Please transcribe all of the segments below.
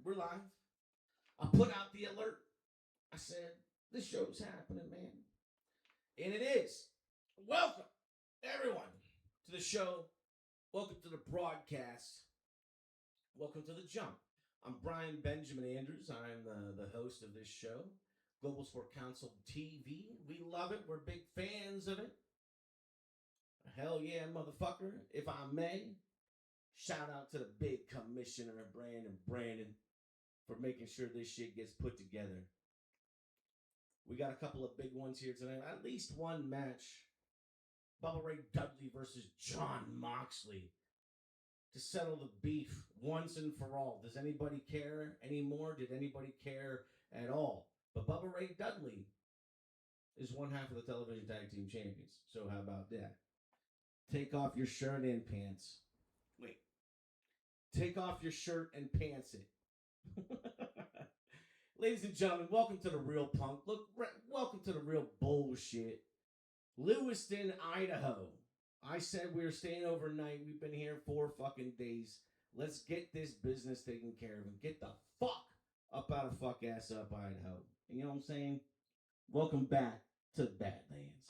We're live. I put out the alert. I said, this show's happening, man. And it is. Welcome, everyone, to the show. Welcome to the broadcast. Welcome to the jump. I'm Brian Benjamin Andrews. I'm the host of this show, Global Sport Council TV. We love it. We're big fans of it. Hell yeah, motherfucker. If I may, shout out to the big commissioner, Brandon, for making sure this shit gets put together. We got a couple of big ones here tonight. At least one match. Bubba Ray Dudley versus John Moxley to settle the beef once and for all. Does anybody care anymore? Did anybody care at all? But Bubba Ray Dudley is one half of the television tag team champions. So how about that? Take off your shirt and pants. Wait. Take off your shirt and pants it. Ladies and gentlemen, welcome to the real punk. Welcome to the real bullshit. Lewiston, Idaho. I said we were staying overnight. We've been here 4 fucking days. Let's get this business taken care of and get the fuck up out of fuck ass up Idaho. You know what I'm saying? Welcome back to Badlands.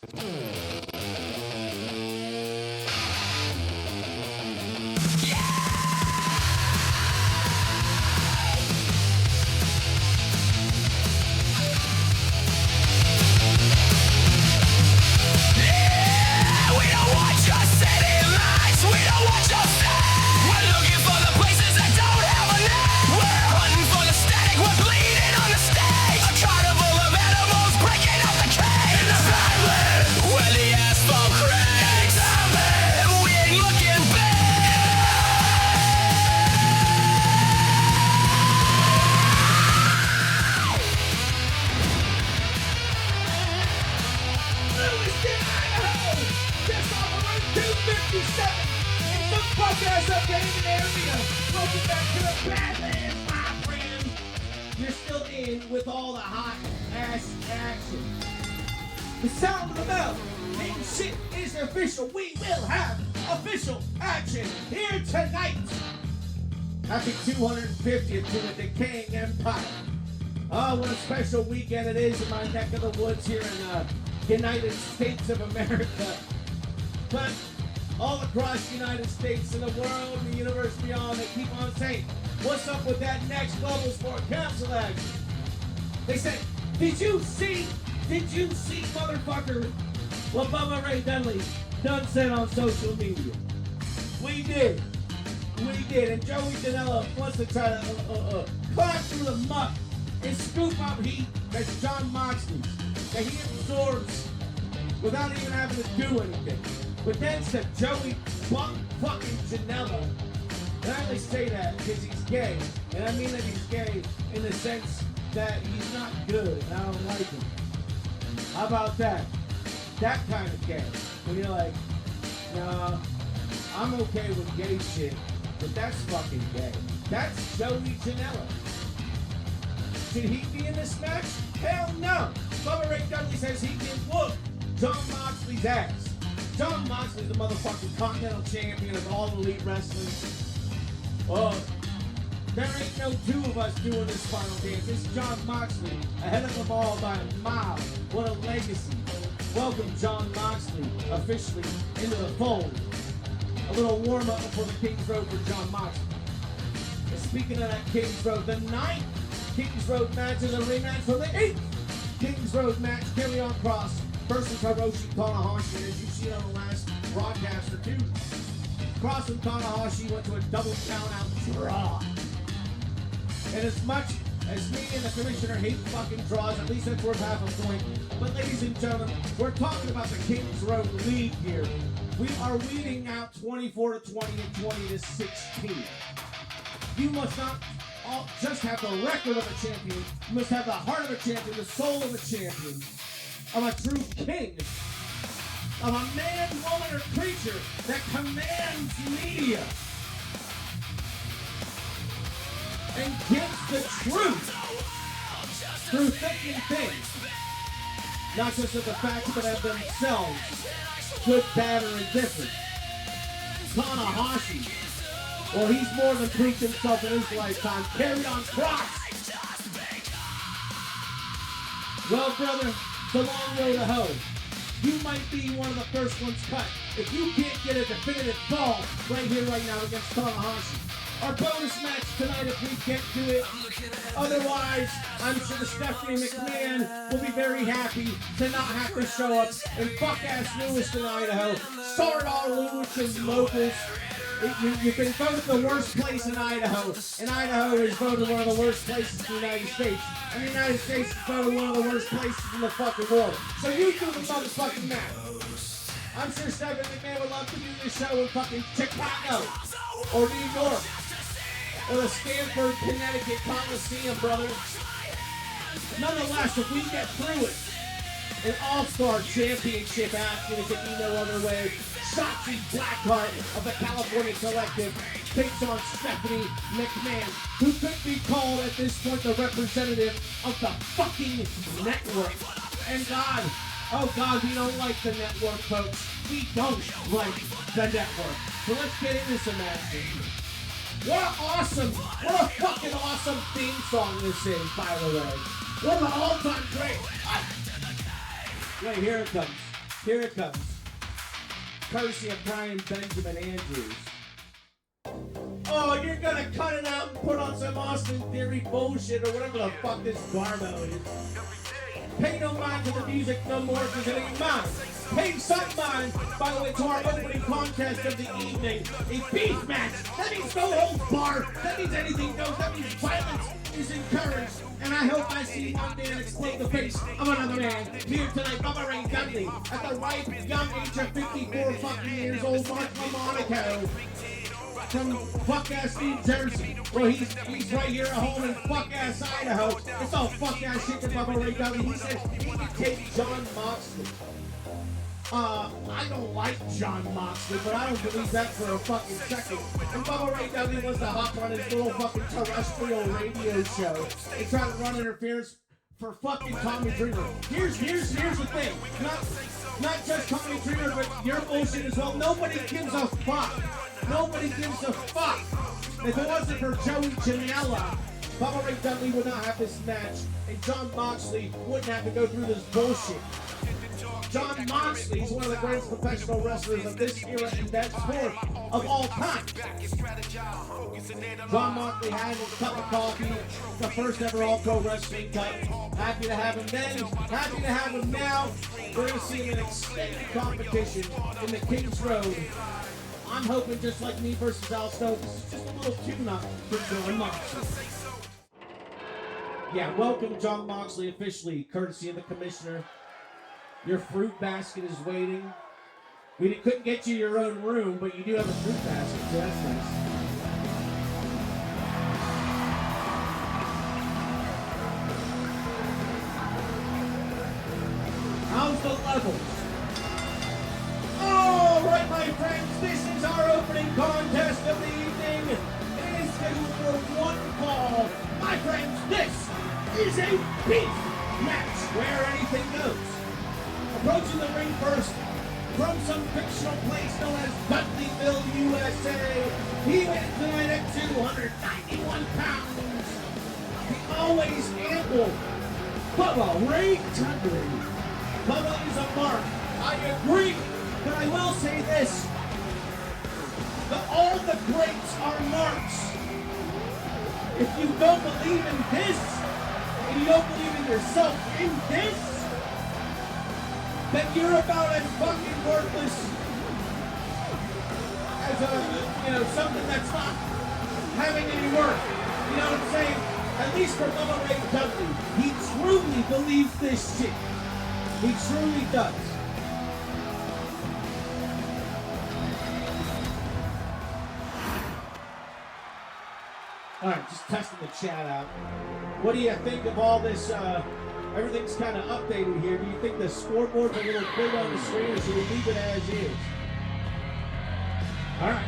Welcome back to the Badlands, my friend. You're still in with all the hot ass action. The sound of the bell. King shit is official. We will have official action here tonight. Happy 250th to the decaying empire. Oh, what a special weekend it is in my neck of the woods here in United States of America. But all across the United States and the world and the universe beyond, they keep on saying, what's up with that next Global Sport Council action? They say, did you see, motherfucker, what Bubba Ray Dudley done said on social media? We did. And Joey Janela wants to try to climb through the muck and scoop up heat that's John Moxley's, that he absorbs without even having to do anything. But then said Joey fucking Janela. And I only say that because he's gay. And I mean that he's gay in the sense that he's not good and I don't like him. How about that? That kind of gay. When you're like, nah, I'm okay with gay shit, but that's fucking gay. That's Joey Janela. Should he be in this match? Hell no. Bubba Ray Dudley says he can whoop John Moxley's ass. John Moxley's the motherfucking Continental Champion of All Elite Wrestling. Oh, there ain't no 2 of us doing this final dance. It's John Moxley ahead of them all by a mile. What a legacy. Welcome John Moxley officially into the fold. A little warm-up before the King's Road for John Moxley. And speaking of that King's Road, the 9th King's Road match is a rematch from the 8th King's Road match. Carry on Cross versus Hiroshi Tanahashi. As you see on the last broadcast or 2, Cross and Tanahashi went to a double count-out draw. And as much as me and the commissioner hate fucking draws, at least that's worth half a point. But ladies and gentlemen, we're talking about the King's Road League here. We are weeding out 24 to 20 and 20 to 16. You must not just have the record of a champion. You must have the heart of a champion, the soul of a champion, of a true king, of a man, woman, or creature that commands media and gives the truth through thick and thin. Not just of the facts, but of themselves, good, bad, or indifferent. Tanahashi Well, he's more than proved himself in his lifetime. Carried on cross. Well, brother, it's a long road to hoe. You might be one of the first ones cut. If you can't get a definitive call right here, right now against Tanahashi. Our bonus match tonight if we can't do it. Otherwise, I'm sure Stephanie McMahon will be very happy to not have to show up in fuck-ass Lewiston, Idaho. Start all Lewiston locals. You've been voted the worst place in Idaho, and Idaho is voted one of the worst places in the United States. And the United States is voted one of the worst places in the fucking world. So you do the motherfucking math. I'm sure Stephanie McMahon would love to do this show in fucking Chicago, or New York, or the Stanford, Connecticut Coliseum, brother. Nonetheless, if we get through it, an all-star championship action, if it be no other way, Shotzi Blackheart of the California Collective takes on Stephanie McMahon, who could be called at this point the representative of the fucking network. And God, oh God, we don't like the network, folks. We don't like the network. So let's get into some action. What a fucking awesome theme song this is, by the way. What an all-time great. Wait, here it comes. Here it comes. Courtesy of Brian Benjamin Andrews. Oh, you're gonna cut it out and put on some Austin Theory bullshit or whatever the fuck this garbo is. Pay no mind to the music no more because it ain't mine. Pay some mind, by the way, to our opening contest of the evening. A beef match. That means no holds barred. That means anything goes. That means violence is encouraged. And I hope I see one day and explain the face of another man. Here tonight, Bubba Ray Dudley, at the ripe young age of 54 fucking years old, Mark Monaco. From fuck-ass New Jersey. Well, he's right here at home in fuck-ass Idaho. It's all fuck-ass shit to Bubba Ray Dudley. He said he could take John Moxley. I don't like John Moxley, but I don't believe that for a fucking second. And Bubba Ray Dudley wants to hop on his little fucking terrestrial radio show and try to run interference for fucking Tommy Dreamer. Here's the thing. Not just Tommy Dreamer, but your bullshit as well. Nobody gives a fuck. Nobody gives a fuck. If it wasn't for Joey Janela, Bubba Ray Dudley would not have this match, and John Moxley wouldn't have to go through this bullshit. John Moxley is one of the greatest professional wrestlers of this era and that sport of all time. John Moxley had his cup of coffee, the first ever All-Pro Wrestling cup. Happy to have him then, happy to have him now. We're going to see him in extended competition in the King's Road. I'm hoping just like me versus Al Stokes, just a little tune-up for John Moxley. Yeah, welcome John Moxley officially, courtesy of the commissioner. Your fruit basket is waiting. We couldn't get you your own room, but you do have a fruit basket, so that's nice. How's the levels? All right, my friends, this is our opening contest of the evening. It is scheduled for one fall. My friends, this is a beef match where anything goes. Approaching the ring first, from some fictional place known as Dudleyville, USA. He went tonight at 291 pounds. The always ample Bubba Ray Dudley. Bubba is a mark. I agree, but I will say this. All the greats are marks. If you don't believe in this, and you don't believe in yourself in this, then you're about as fucking worthless as something that's not having any worth. You know what I'm saying? At least for Bubba Ray Dudley, he truly believes this shit. He truly does. All right, just testing the chat out. What do you think of all this? Everything's kind of updated here. Do you think the scoreboard's a little big on the screen, or should we leave it as is? All right.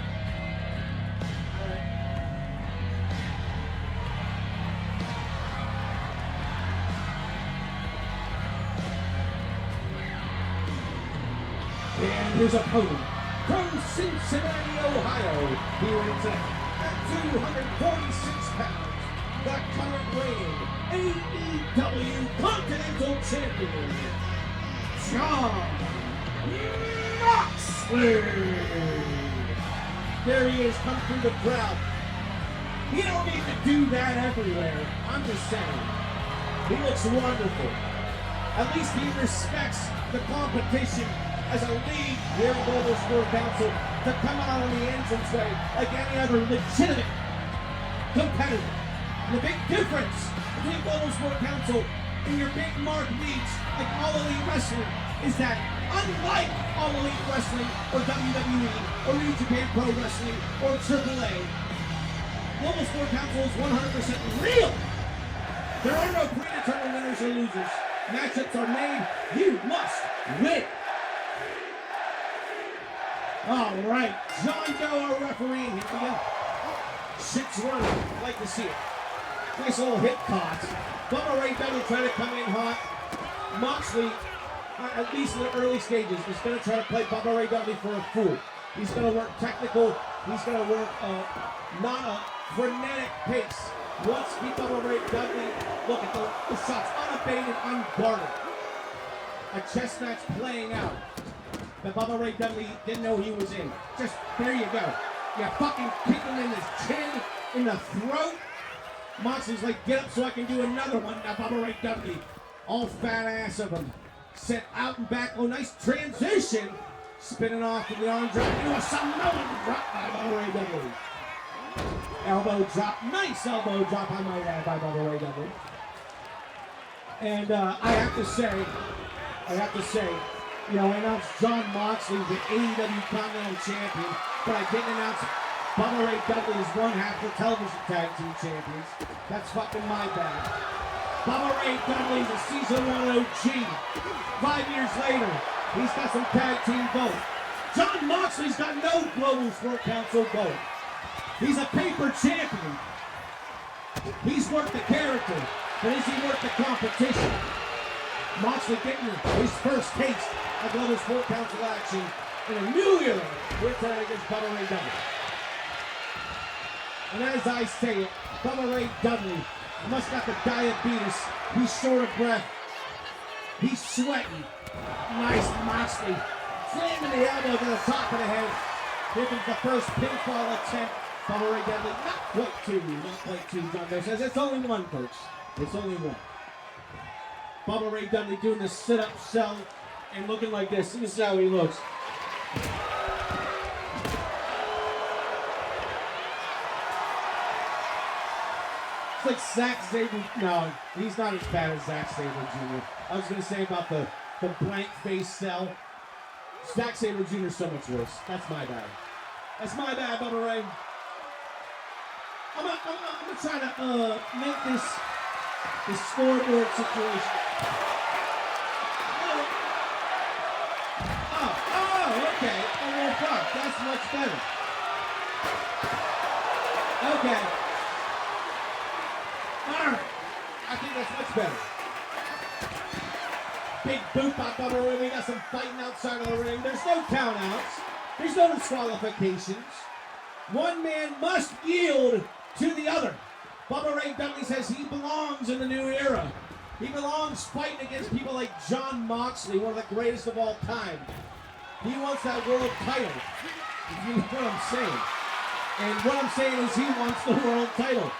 And his opponent from Cincinnati, Ohio, here in tonight. 246 pounds, the current reigning AEW Continental Champion, John Moxley. There he is, come through the crowd. You don't need to do that everywhere. I'm just saying. He looks wonderful. At least he respects the competition as a league here in Global Sport Council to come out on the entranceway like any other legitimate competitor. And the big difference between Global Sport Council and your big mark leagues like All Elite Wrestling is that unlike All Elite Wrestling or WWE or New Japan Pro Wrestling or AAA, Global Sport Council is 100% real. There are no predetermined winners or losers. Matchups are made. You must win. All right, John Doe, our referee. Here we go. Shit's running. I like to see it. Nice little hip toss. Bubba Ray Dudley trying to come in hot. Moxley, at least in the early stages, is going to try to play Bubba Ray Dudley for a fool. He's going to work technical. He's going to work not a frenetic pace. Once Bubba Ray Dudley, look at the shots, unabated, unguarded. A chess match playing out that Bubba Ray Dudley didn't know he was in. Just, there you go. You fucking kick him in his chin, in the throat. Moxley's like, get up so I can do another one. Now Bubba Ray Dudley, all fat ass of him, sent out and back. Oh, nice transition. Spinning off with the arm drag into a Samoan drop by Bubba Ray Dudley. Elbow drop, nice elbow drop, I might add, by Bubba Ray Dudley. And I have to say, you know, I announced John Moxley, the AEW Continental Champion, but I didn't announce Bubba Ray Dudley as one half the television tag team champions. That's fucking my bad. Bubba Ray Dudley's a season 1 OG. 5 years later, he's got some tag team gold. John Moxley's got no Global Sport Council gold. He's a paper champion. He's worked the character, but has he worked the competition? Moxley getting his first taste of Global Sport Council action in a new era with against Bubba Ray Dudley. And as I say it, Bubba Ray Dudley must got the diabetes. He's short of breath. He's sweating. Nice Moxley. Slamming the elbow to the top of the head. Here comes the first pinfall attempt. Bubba Ray Dudley, not quite two, John Doe says. It's only one, coach. It's only one. Bubba Ray Dudley doing the sit-up shell and looking like this. This is how he looks. It's like Zack Sabre. No, he's not as bad as Zack Sabre Jr. I was going to say about the blank face cell. Zack Sabre Jr. is so much worse. That's my bad. That's my bad, Bubba Ray. I'm gonna try to make this scoreboard situation. Oh, okay. Oh, well, fuck. That's much better. Okay. All right. I think that's much better. Big boot by Bubba Ray. We got some fighting outside of the ring. There's no countouts. There's no disqualifications. One man must yield to the other. Bubba Ray Dudley says he belongs in the new era. He belongs fighting against people like John Moxley, one of the greatest of all time. He wants that world title. You know what I'm saying? And what I'm saying is he wants the world title.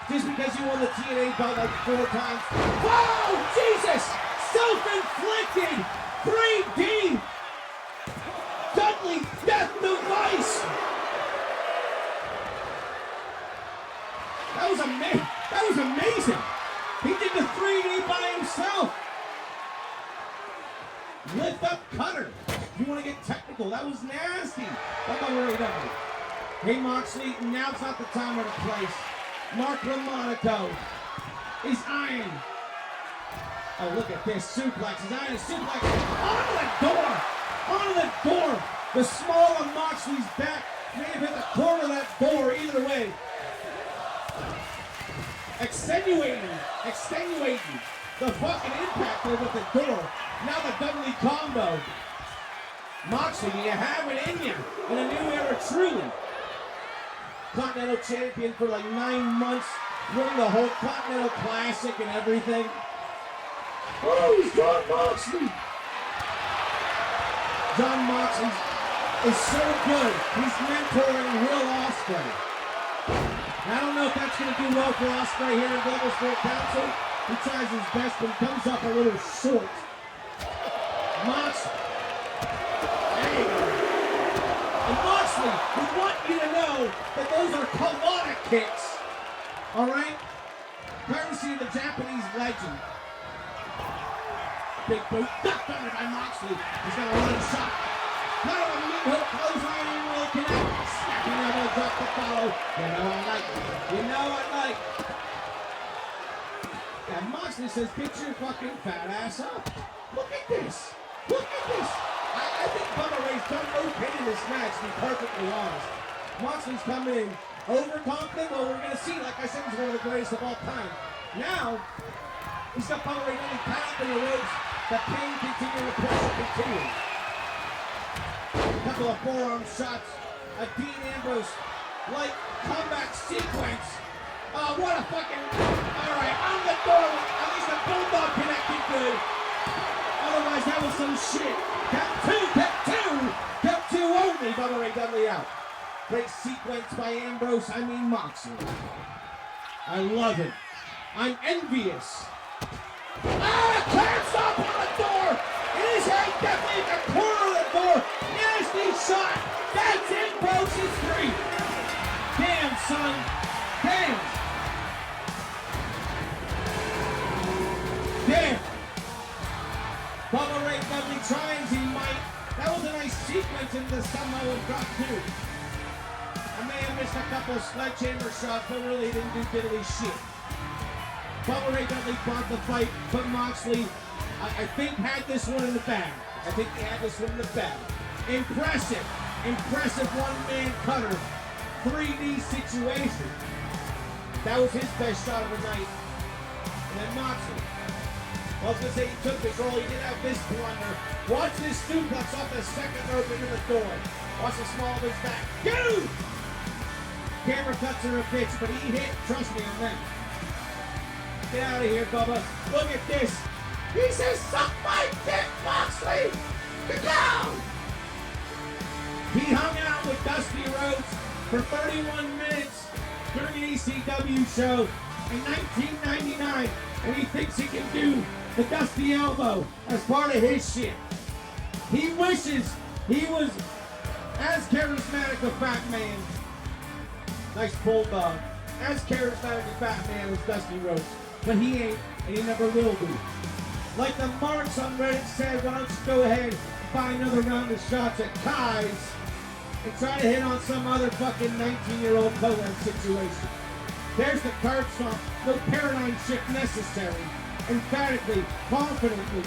Just because he won the TNA belt like 4 times. Whoa! Jesus! Self-inflicted 3D Dudley death device! That was amazing. He did the 3D by himself. Lift up cutter. You want to get technical? That was nasty. Hey Moxley, now's not the time or the place. Mark Lamonaco is eyeing. Oh, look at this suplex. He's eyeing a suplex onto the door. Onto the door. The small of Moxley's back may have hit the corner of that door. Either way. Extenuating the fucking impact there with the door. Now the Dudley combo. Moxley, you have it in you in a new era, truly. Continental Champion for like 9 months, winning the whole Continental Classic and everything. Oh, he's Jon Moxley. Jon Moxley is so good. He's mentoring Will Ospreay. I don't know if that's going to do well for Ospreay here in Global Sport Council. He tries his best, but comes up a little short. Moxley. And Moxley, we want you to know that those are Kawada kicks. Alright? Courtesy of the Japanese legend. Big boot, ducked under by Moxley. He's got a running shot. Cut him a mid hook, clothesline, and will connect. Snapping elbow, drop the follow. You know I like it. You know I like it. And Moxley says, get your fucking fat ass up. Look at this. Look at this. I think Bubba Ray's done okay in this match, to be perfectly honest. Moxley's coming in overconfident. Well, we're going to see. Like I said, he's one of the greatest of all time. Now, he's got Bubba Ray getting tied up in the ropes. The pain continuing, the pressure continuing. A couple of forearm shots. A Dean Ambrose like comeback sequence. Oh, what a fucking... All right, on the door. At least the bulldog connected good. Otherwise, that was some shit. Count two only. Bubba Ray Dudley out. Great sequence by Ambrose. I mean Moxley. I love it. I'm envious. Clamps up on the door. His head definitely at the corner of the door. Nasty shot. That's Ambrose's 3. Damn, son. Damn. Damn. Bubba Ray Dudley tries, he might. That was a nice sequence in the Samoa drop too. I may have missed a couple of sledgehammer shots, but really didn't do diddly shit. Bubba Ray Dudley fought the fight, but Moxley, I think, had this one in the bag. I think he had this one in the bag. Impressive one-man cutter, 3D situation. That was his best shot of the night. And then Moxley. I was going to say he took control, he did have this blunder. Watch this suplex off the second rope into the door. Watch the small of his back. Go! Camera cuts are a bitch, but he hit, trust me on that. Get out of here, Bubba. Look at this. He says, suck my dick, Moxley! Go! He hung out with Dusty Rhodes for 31 minutes during an ECW show in 1999, and he thinks he can do the Dusty Elbow as part of his shit. He wishes he was as charismatic a fat man. Nice bulldog. As charismatic a fat man as Dusty Rhodes. But he ain't, and he never will be. Like the marks on Reddit said, why don't you go ahead and buy another round of shots at Kai's and try to hit on some other fucking 19-year-old co-ed situation. There's the card stomp. No paradigm shift necessary. Emphatically, confidently,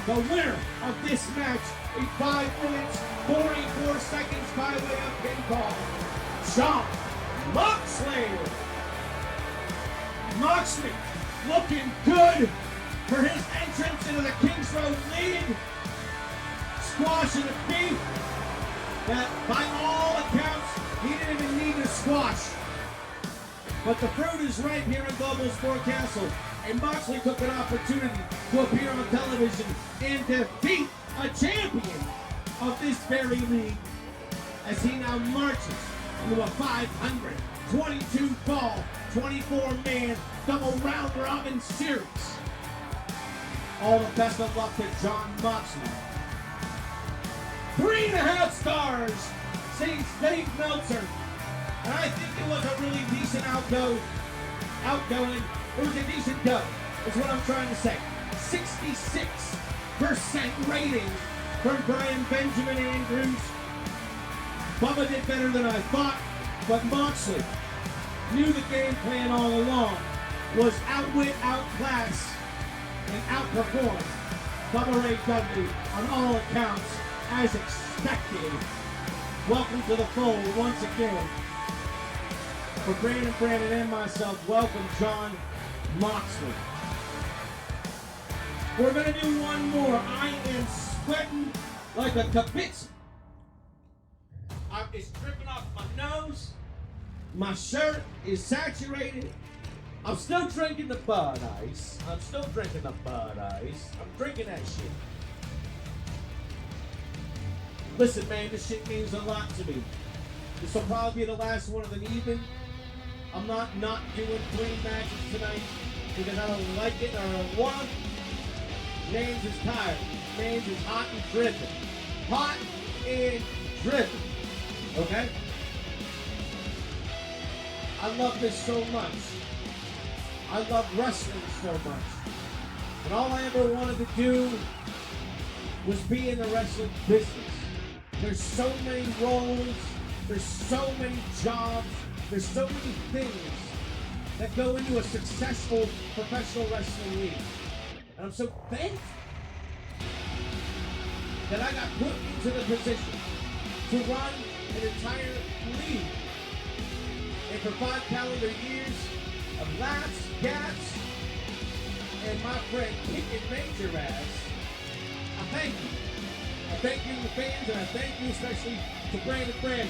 the winner of this match in 5 minutes, 44 seconds by way of pinfall, Jon Moxley. Moxley looking good for his entrance into the Kings Road League. Squashing a beat that, by all accounts, he didn't even need to squash. But the fruit is ripe here in Global Sport Castle, and Moxley took an opportunity to appear on television and defeat a champion of this very league as he now marches into a 522 fall, 24-man double round robin series. All the best of luck to Jon Moxley. 3.5 stars, says Dave Meltzer. And I think it was a really decent outgoing. It was a decent go, is what I'm trying to say. 66% rating from Brian Benjamin Andrews. Bubba did better than I thought, but Moxley knew the game plan all along, was outwit, outclass, and outperformed Bubba Ray Dudley on all accounts, as expected. Welcome to the fold once again. For Brandon and myself, welcome Jon Moxley. We're going to do one more. I am sweating like a kibitz. It's dripping off my nose. My shirt is saturated. I'm still drinking the Bud Ice. I'm drinking that shit. Listen, man, this shit means a lot to me. This will probably be the last one of the evening. I'm not doing 3 matches tonight because I don't like it or I don't want it. Names is tired. Names is hot and dripping. Hot and dripping. Okay? I love this so much. I love wrestling so much. And all I ever wanted to do was be in the wrestling business. There's so many roles. There's so many jobs. There's so many things that go into a successful professional wrestling league. And I'm so thankful that I got put into the position to run an entire league. And for 5 calendar years of laughs, gaps, and my friend kicking major ass, I thank you. I thank you, the fans, and I thank you especially to Brandon.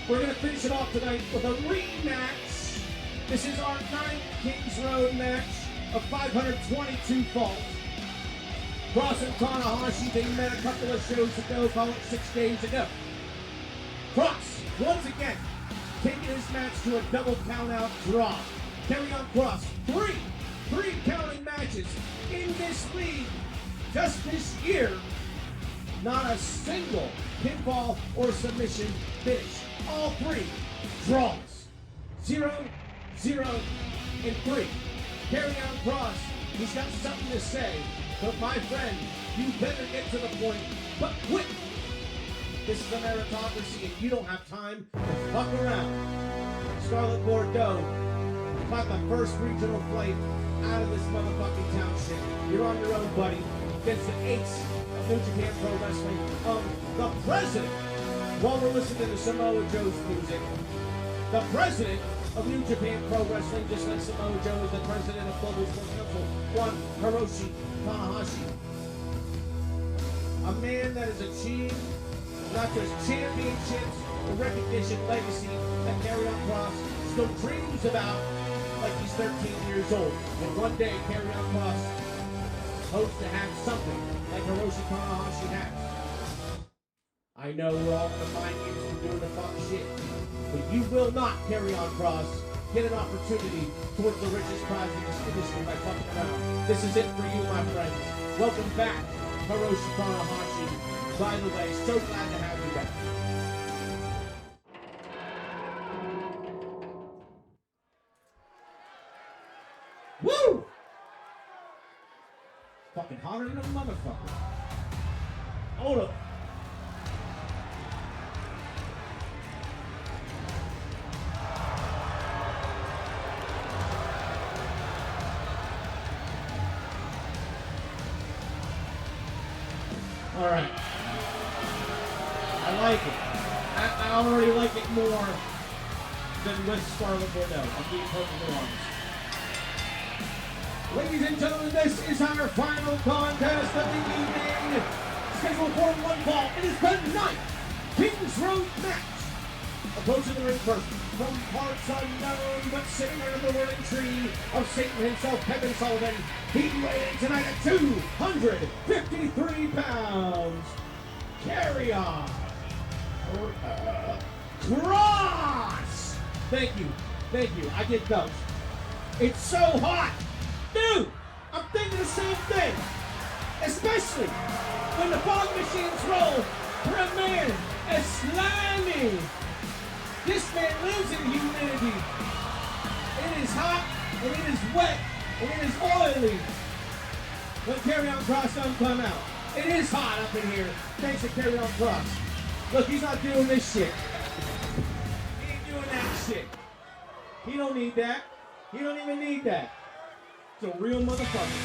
We're going to finish it off tonight with a rematch. This is our 9th Kings Road match of 522 falls. Cross and Tanahashi, they met a couple of shows ago, call it 6 days ago. Cross, once again, taking his match to a double count-out draw. Karrion Kross, three counting matches in this league just this year. Not a single pinfall or submission finish. All 3 draws. 0, 0, and 3. Karrion Kross, he's got something to say, but my friend, you better get to the point, but quick. This is a meritocracy and you don't have time to fuck around. Scarlett Bordeaux caught the first regional flight out of this motherfucking township. You're on your own, buddy. Against the ace of New Japan Pro Wrestling, the president. While we're listening to Samoa Joe's music, the president of New Japan Pro Wrestling, just like Samoa Joe is the president of Global Sports Council, one Hiroshi Tanahashi. A man that has achieved not just championships, but recognition, legacy that Karrion Kross still dreams about like he's 13 years old. And one day, Karrion Kross hopes to have something like Hiroshi Tanahashi has. I know we're all going to find you for doing the fuck shit, but you will not, Karrion Kross, get an opportunity towards the richest prize in this industry by fucking around. This is it for you, my friends. Welcome back, Hiroshi Tanahashi. By the way, so glad to have you back. Woo! Fucking hotter than a motherfucker. Hold up. All right. I like it. I already like it more than with Scarlett Bordeaux. I'm being perfectly honest. Ladies and gentlemen, this is our final contest of the evening. Scheduled for 1 fall. It is the 9th Kings Road match. Approaching the ring first from parts unknown, but sitting under the whirling tree of Satan himself, Kevin Sullivan. He weighed in tonight at 253 pounds. Karrion Kross. Thank you. I get those. It's so hot. Dude, I'm thinking the same thing. Especially when the fog machines roll for a man as slimy. This man lives in humidity. It is hot, and it is wet, and it is oily. When Karrion Kross don't come out. It is hot up in here, thanks to Karrion Kross. Look, he's not doing this shit. He ain't doing that shit. He don't need that. He don't even need that. It's a real motherfucker.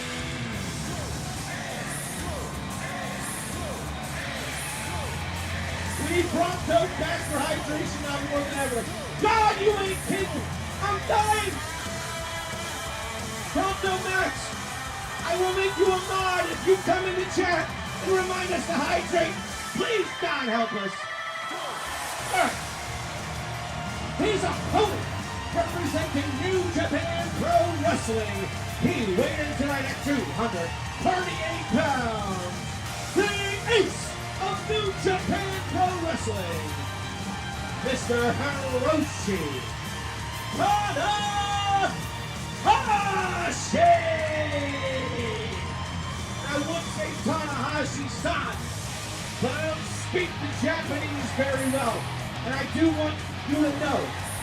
We need Pronto back for hydration now more than ever. God, you ain't kidding. I'm dying. Pronto Max, I will make you a mod if you come in the chat and remind us to hydrate. Please, God, help us. All right. his opponent, representing New Japan Pro Wrestling, he weighed in tonight at 238 pounds, the ace of New Japan Pro Wrestling, Mr. Hiroshi Tanahashi! I would say Tanahashi-san, but I don't speak the Japanese very well. And I do want you to know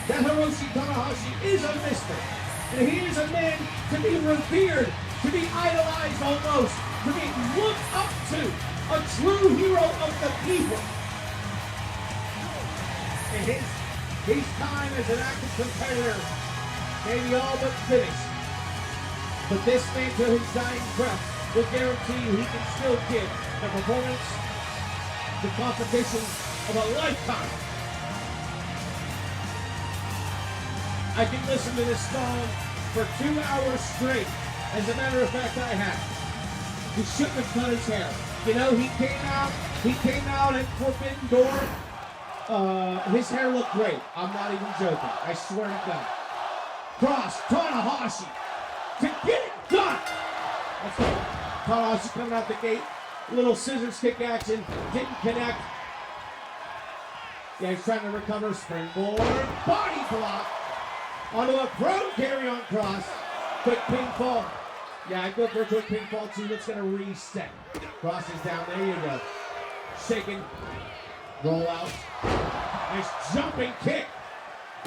that Hiroshi Tanahashi is a mister. And he is a man to be revered, to be idolized almost, to be looked up to, a true hero of the people. And his time as an active competitor may be all but finished. But this man, to his dying breath, will guarantee he can still give the performance, the competition of a lifetime. I can listen to this song for 2 hours straight. As a matter of fact, I have. He shouldn't have cut his hair. You know, he came out at Forbidden Door. His hair looked great. I'm not even joking. I swear to God. Cross, Tanahashi, to get it done. That's right. Tanahashi coming out the gate. Little scissors kick action. Didn't connect. Yeah, he's trying to recover. Springboard. Body block. Onto a prone carry-on cross. Quick pinfall. Yeah, I go for a quick pinfall too. That's going to reset. Cross is down. There you go. Shaking. Roll out. Nice jumping kick.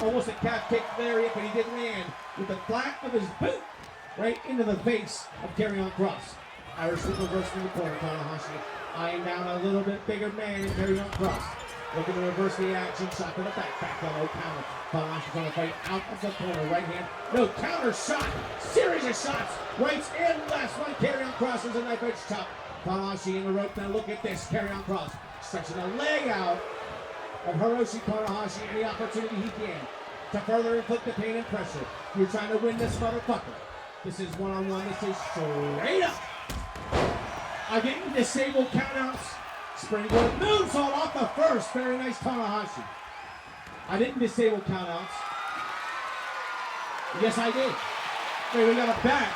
Almost a calf kick there, but he did land with the flat of his boot right into the face of carry-on cross. Irish whip reverse in the corner. Tanahashi eyeing down a little bit bigger man in carry-on cross. Looking to reverse the action. Shot to the back. Back on no counter. Tanahashi trying to fight out of the corner. Right hand. No counter shot. Series of shots. Rights and lefts. One carry-on cross. There's a knife edge chop. Tanahashi in the rope. Now look at this. Carry-on cross. Stretching the leg out of Hiroshi Tanahashi. Any opportunity he can to further inflict the pain and pressure. You're trying to win this motherfucker. This is one-on-one. This is straight up. Again, disabled countouts. Springboard moonsault off the first. Very nice Tanahashi. I didn't disable countouts. Yes, I did. Wait, we got a back.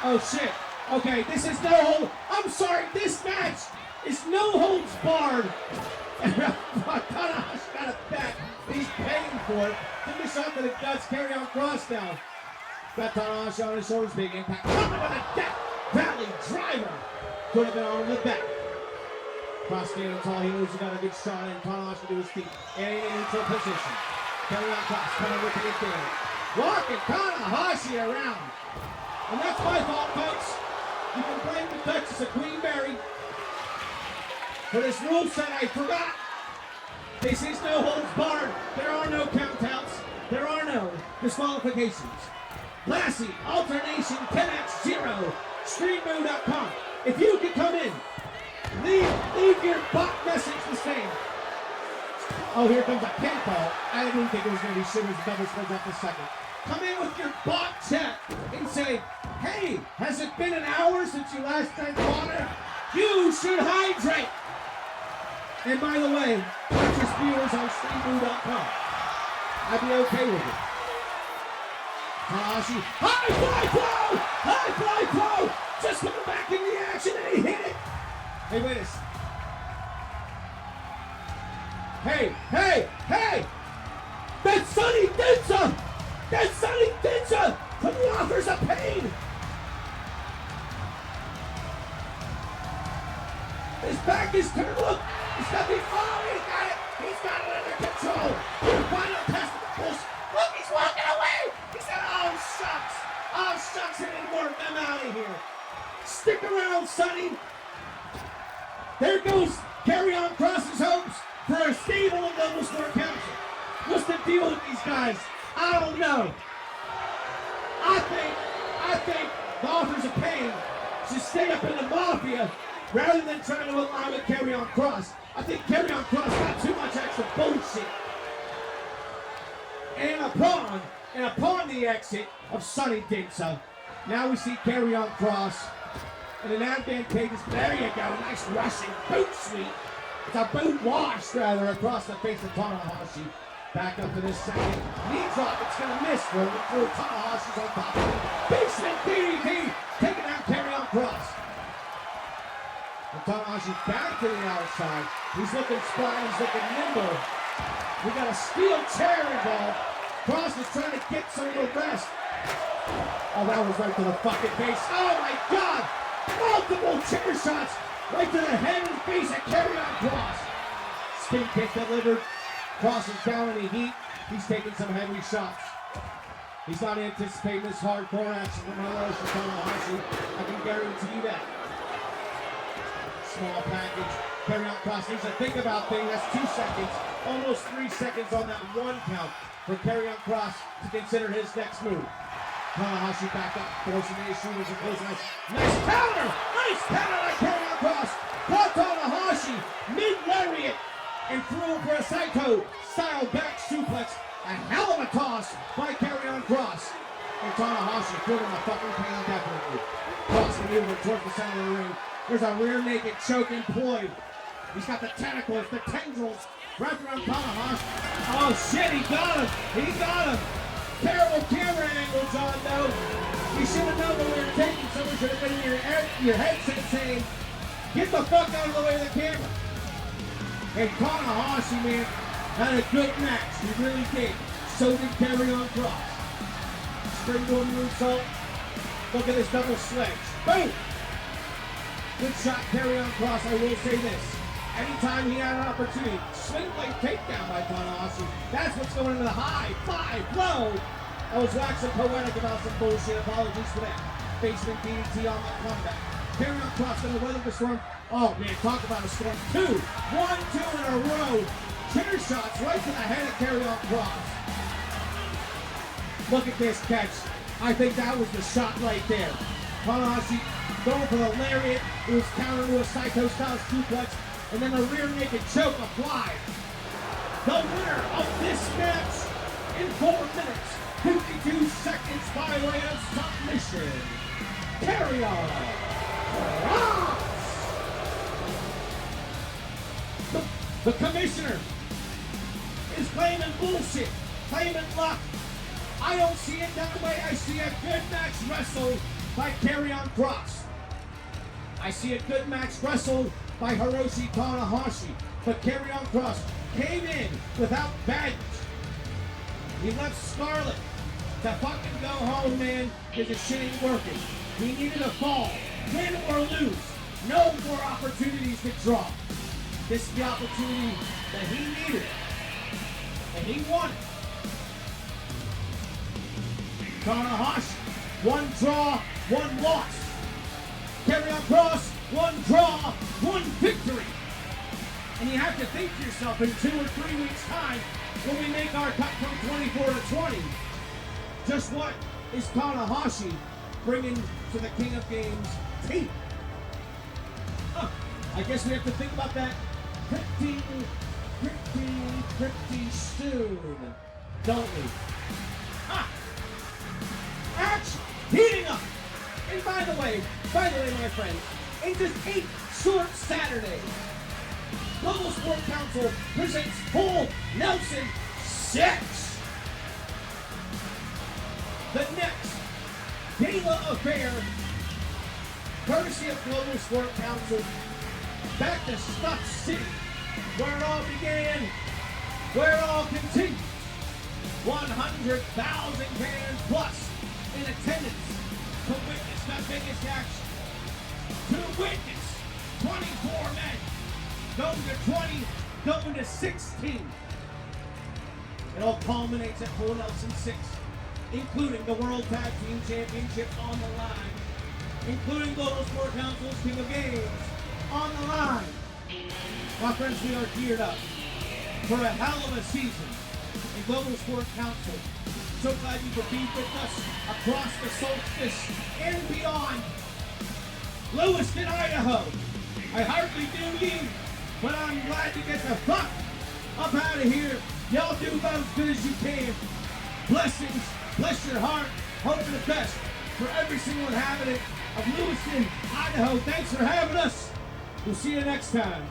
Oh, shit. Okay, this is no hold. I'm sorry, this match is no holds barred. Tanahashi got a back. He's paying for it. Took a shot to the guts. Carry on cross now. Got Tanahashi on his shoulders. Big impact. Coming with a Death Valley driver. Could have been on the back. Cross standing tall. He knows he got a good shot in. Tanahashi to his feet. And in neutral position. Carry on cross. Coming with it down. Walking Tanahashi around. And that's my fault, folks. You can blame the Duchess of Queenberry for this rule set. I forgot. This is no holds barred. There are no countouts. There are no disqualifications. Lassie, alternation 10x0, streetmo.com. If you can come in, leave your bot message the same. Oh, here comes a pinfall. I didn't think it was going to be Shivers double spreads up the second. Come in with your bot chat and say, hey, has it been an hour since you last drank water? You should hydrate. And by the way, purchase viewers on streetmo.com. I'd be okay with it. Tanahashi, high fly blow, just coming back in the action and he hit it. Hey, wait a second. Hey, that's Sonny Dinsa from the Authors of Pain. His back is turned, look, he's got the, he's got it under control. The final test of the push. Look, he's walking away. He said, oh shucks, it didn't work, I'm out of here. Stick around, Sonny. There goes Carry On Cross's hopes for a stable and double score council. What's the deal with these guys? I don't know. I think the Authors of Pain should stay up in the Mafia rather than trying to align with Carry On Cross. I think Carry On Cross got too much extra bullshit. And upon the exit of Sonny Dinsa, now we see Carry On Cross and an advantageous, there you go, nice rushing boot sweep. It's a boot wash, rather, across the face of Tanahashi. Back up to this second. Knee drop, it's gonna miss. Rolling through. Tanahashi's on top of him. Basement DDT. Taking out Karrion Kross. And Tanahashi back to the outside. He's looking spry, he's looking nimble. We got a steel chair involved. Kross is trying to get some of the rest. Oh, that was right to the fucking face. Oh my God! Multiple chair shots right to the head and face of Karrion Kross. Spin kick delivered. Kross is down in the heat. He's taking some heavy shots. He's not anticipating this hardcore action from Hiroshi Tanahashi. I can guarantee you that. Small package. Karrion Kross needs to think about things. That's 2 seconds. Almost 3 seconds on that one count for Karrion Kross to consider his next move. Tanahashi back up, forcing the shoulders and closing eyes. Nice counter! Nice counter by Karrion Kross! Caught Tanahashi mid-lariat and threw for a Saito-style back suplex. A hell of a toss by Karrion Kross. And Tanahashi feeling the fucking pain definitely. Kross maneuver towards the center of the ring. There's a rear naked choke employed. He's got the tentacles, the tendrils wrapped around Tanahashi. Oh shit, he got him! He got him! Terrible camera angle, John, though. You should have known when we were taking, someone should have been in your headset saying, get the fuck out of the way of the camera. And Tanahashi, man, had a good match. He really did. So did Karrion Kross. Springboard moonsault. Look at this double sledge. Boom! Good shot, Karrion Kross. I will say this. Anytime he had an opportunity, swing blade takedown by Tanahashi. That's what's going into the high five low. I was waxing poetic about some bullshit. Apologies for that. Basement DDT on the comeback. Karrion Kross going to weather the storm. Oh man, talk about a storm. 2, 1, 2 in a row. Chair shots right to the head of Karrion Kross. Look at this catch. I think that was the shot right there. Tanahashi going for the lariat. It was countered to a Saito-style suplex. And then a rear naked choke applied. The winner of this match in 4 minutes, 52 seconds by way of submission, Karrion Kross. The commissioner is claiming bullshit, claiming luck. I don't see it that way. I see a good match wrestled by Karrion Kross. I see a good match wrestled by Hiroshi Tanahashi. But Karrion Kross came in without baggage. He left Scarlett to fucking go home, man, because the shit ain't working. He needed a fall, win or lose. No more opportunities to draw. This is the opportunity that he needed. And he won it. Tanahashi, 1 draw, 1 loss. Karrion Kross, 1 draw, 1 victory. And you have to think to yourself, in 2 or 3 weeks' time, when we make our cut from 24 to 20, just what is Tanahashi bringing to the King of Games team? I guess we have to think about that pretty soon, don't we? Action heating up. And by the way, my friends, in just 8 short Saturdays, Global Sport Council presents Full Nelson 6. The next gala affair, courtesy of Global Sport Council, back to Stuff City, where it all began, where it all continues. 100,000 fans plus in attendance to witness the biggest action. To witness 24 men going to 20, going to 16. It all culminates at Full Nelson 6, including the World Tag Team Championship on the line, including Global Sport Council's King of Games on the line. My friends, we are geared up for a hell of a season in Global Sport Council. So glad you could be with us across the solstice and beyond. Lewiston, Idaho. I hardly knew you, but I'm glad to get the fuck up out of here. Y'all do about as good as you can. Blessings, bless your heart. Hope for the best for every single inhabitant of Lewiston, Idaho. Thanks for having us. We'll see you next time.